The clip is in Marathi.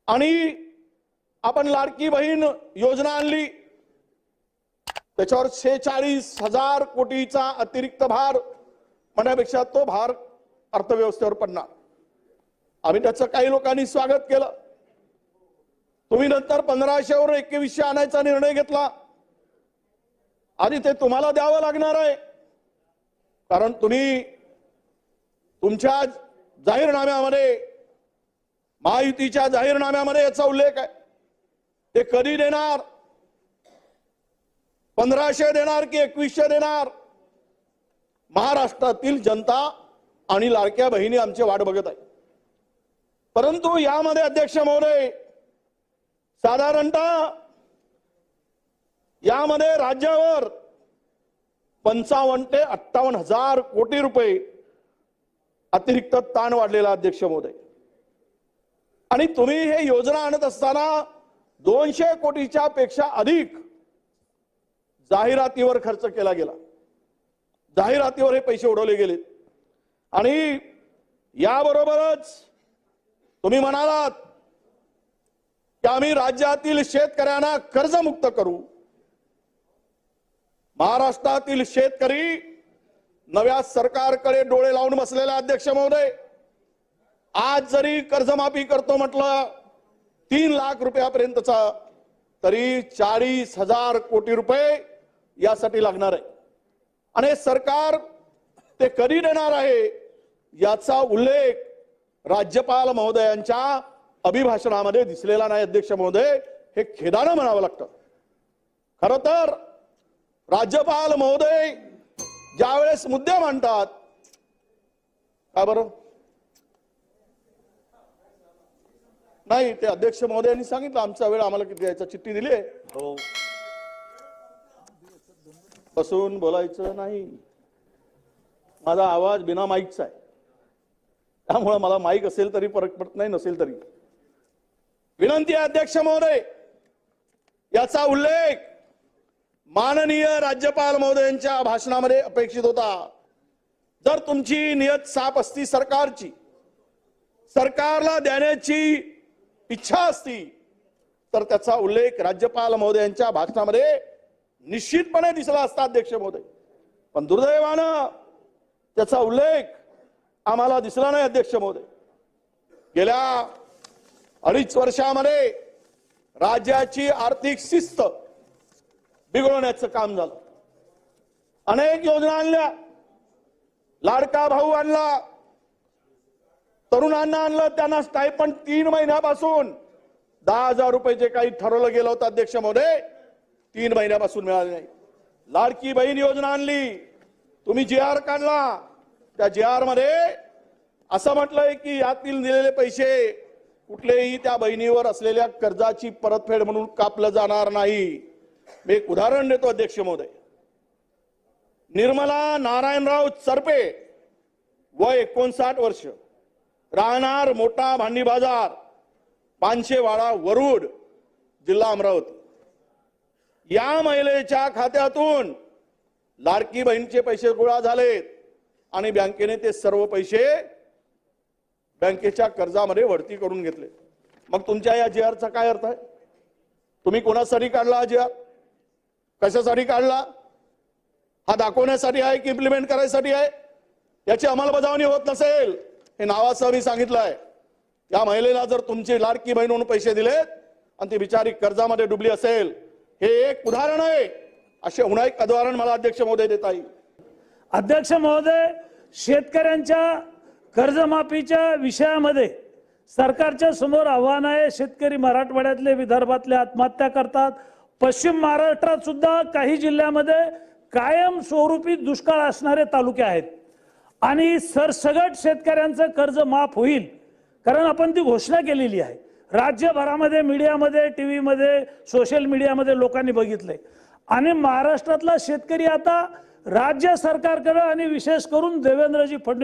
आणि आपण लाडकी बहीण योजना आणली, त्याच्यावर 46,000 कोटीचा अतिरिक्त भार म्हणण्यापेक्षा तो भार अर्थव्यवस्थेवर पडणार. आम्ही त्याचं काही लोकांनी स्वागत केलं. तुम्ही नंतर 1500 वर 2100 आणायचा निर्णय घेतला आणि ते तुम्हाला द्यावं लागणार आहे, कारण तुम्ही तुमच्या जाहीरनाम्यामध्ये, महायुतीच्या जाहीरनाम्यामध्ये याचा उल्लेख आहे. ते कधी देणार? 1500 देणार की 2100 देणार? महाराष्ट्रातील जनता आणि लाडक्या बहिणी आमची वाट बघत आहे. परंतु यामध्ये अध्यक्ष महोदय, साधारणतः यामध्ये राज्यावर 55 ते 58,000 कोटी रुपये अतिरिक्त ताण वाढलेला अध्यक्ष महोदय. आणि तुम्ही हे योजना आणत असताना 200 कोटीच्या पेक्षा अधिक जाहिरातीवर खर्च केला गेला. जाहिरातीवर हे पैसे उडवले गेले. आणि याबरोबरच तुम्ही म्हणालात की आम्ही राज्यातील शेतकऱ्यांना कर्जमुक्त करू. महाराष्ट्रातील शेतकरी नव्या सरकारकडे डोळे लावून बसलेला अध्यक्ष महोदय. आज जरी कर्जमाफी करतो म्हटलं 3 लाख रुपयापर्यंतचा, तरी 40,000 कोटी रुपये यासाठी लागणार आहे. आणि सरकार ते कधी देणार आहे याचा उल्लेख राज्यपाल महोदयांच्या अभिभाषणामध्ये दिसलेला नाही अध्यक्ष महोदय. हे खेदानं म्हणावं लागतं. खरं तर राज्यपाल महोदय ज्यावेळेस मुद्दे मांडतात, का बरं नाही, ते अध्यक्ष महोदयांनी सांगितलं आमचा वेळ आम्हाला किती द्यायचा, चिठ्ठी दिली आहे. हो, बसून बोलायचं नाही. माझा आवाज बिना माईकचा आहे, त्यामुळे मला माईक असेल तरी फरक पडत नाही, नसेल तरी. विनंती आहे अध्यक्ष महोदय, याचा उल्लेख माननीय राज्यपाल महोदयांच्या भाषणामध्ये अपेक्षित होता. जर तुमची नियत साफ असती सरकारची, सरकारला देण्याची इच्छा असती, तर त्याचा उल्लेख राज्यपाल महोदयांच्या भाषणामध्ये निश्चितपणे दिसला असता अध्यक्ष महोदय. पण दुर्दैवानं त्याचा उल्लेख आम्हाला दिसला नाही अध्यक्ष महोदय. गेल्या 2.5 वर्षामध्ये राज्याची आर्थिक शिस्त बिघडवण्याचं काम झालं. अनेक योजना आणल्या, लाडका भाऊ आणला, तरुणांना आणलं, त्यांना स्टायपंड 3 महिन्यापासून 10,000 रुपये जे काही ठरवलं गेलं होतं अध्यक्ष महोदय, 3 महिन्यापासून मिळाले नाही. लाडकी बहीण योजना आणली, तुम्ही GR काढला. त्या GR मध्ये असं म्हटलंय की यातील दिलेले पैसे कुठलेही त्या बहिणीवर असलेल्या कर्जाची परतफेड म्हणून कापलं जाणार नाही. मी एक उदाहरण देतो अध्यक्ष महोदय. निर्मला नारायणराव चरपे, वय 59 वर्ष, राहणार मोठा भांडी बाजार, पानशेवाडा, वरुड, जिल्हा अमरावती. या महिलेच्या खात्यातून लाडकी बहीणचे पैसे गोळा झालेत आणि बँकेने ते सर्व पैसे बँकेच्या कर्जामध्ये वळती करून घेतले. मग तुमच्या या GRचा काय अर्थ आहे? तुम्ही कोणासाठी काढला हा GR? कशासाठी काढला? हा दाखवण्यासाठी आहे की इम्प्लिमेंट करायसाठी आहे? याची अंमलबजावणी होत नसेल, हे नावाचं मी सांगितलं आहे. या महिलेला जर तुमची लाडकी बहीण म्हणून पैसे दिलेत आणि ती बिचारी कर्जामध्ये डुबली असेल, हे एक उदाहरण आहे. असे पुन्हा एक उदाहरण मला अध्यक्ष महोदय देता येईल. अध्यक्ष महोदय, शेतकऱ्यांच्या कर्जमाफीच्या विषयामध्ये सरकारच्या समोर आव्हान आहे. शेतकरी मराठवाड्यातले, विदर्भातले आत्महत्या करतात. पश्चिम महाराष्ट्रात सुद्धा काही जिल्ह्यामध्ये कायम स्वरूपी दुष्काळ असणारे तालुके आहेत आणि सरसगट शेतकऱ्यांचं कर्ज माफ होईल, कारण आपण ती घोषणा केलेली आहे. राज्यभरामध्ये मीडियामध्ये, टीव्हीमध्ये, सोशल मीडियामध्ये लोकांनी बघितलंय. आणि महाराष्ट्रातला शेतकरी आता राज्य सरकारकडे आणि विशेष करून देवेंद्रजी फडणवीस